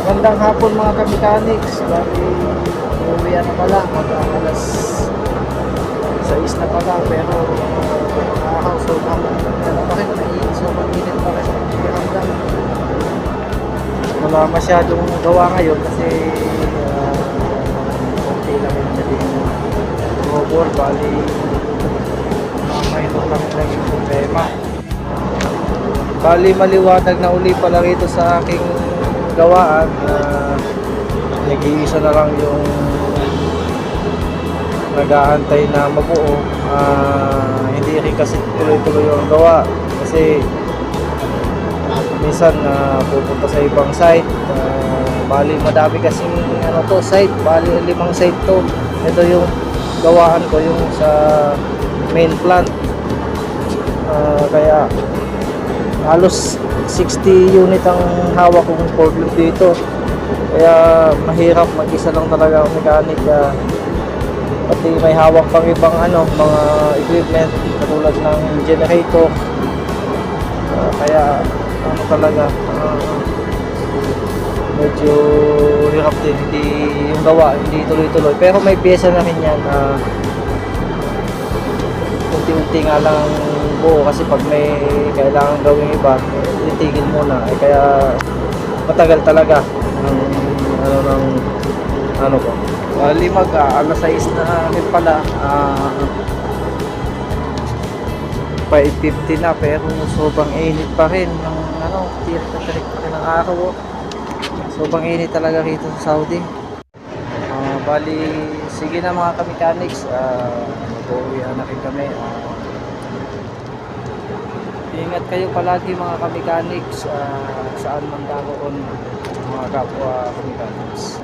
Magandang hapon mga ka-mechanics. Bali, uuwi na pala. Mag-alas 6 na pala. Pero nakakaw, sobrang ano pa rin. Sobrang init pa rin. Pakiramdam. Wala masyadong gawa ngayon kasi konti lang yung natin robot. Bali, mayroon lang yung problema. Bali, maliwanag na uli pala rito sa aking gawaan. Nag-iisa na lang yung nag-aantay na mabuo. Hindi rin kasi tuloy-tuloy yung gawa kasi minsan pupunta sa ibang site. Bali, madami kasing site. Bali, 5 site to. Ito yung gawaan ko, yung sa main plant. Kaya halos 60 unit ang hawak kong forklift dito. Kaya mahirap, mag-isa lang talaga ang mechanic. Pati may hawak pang ibang mga equipment katulad ng generator. Kaya talaga medyo hirap din, hindi yung gawa, hindi tuloy-tuloy. Pero may pyesa na rin yan. Unti-unti nga lang buo kasi pag may kailangan gawin iba, titigil muna. Kaya matagal talaga ng ko. Bali, alas 6 na rin pala. 5:50 na pero sobrang init pa rin ng tirik na tirik pa rin ng araw. Sobrang init talaga rito sa Saudi. Bali, sige na mga ka-mechanics, mag-uwi na rin kami. Ingat kayo palagi mga ka-mechanics, saan man daroon mga kapwa ka-mechanics.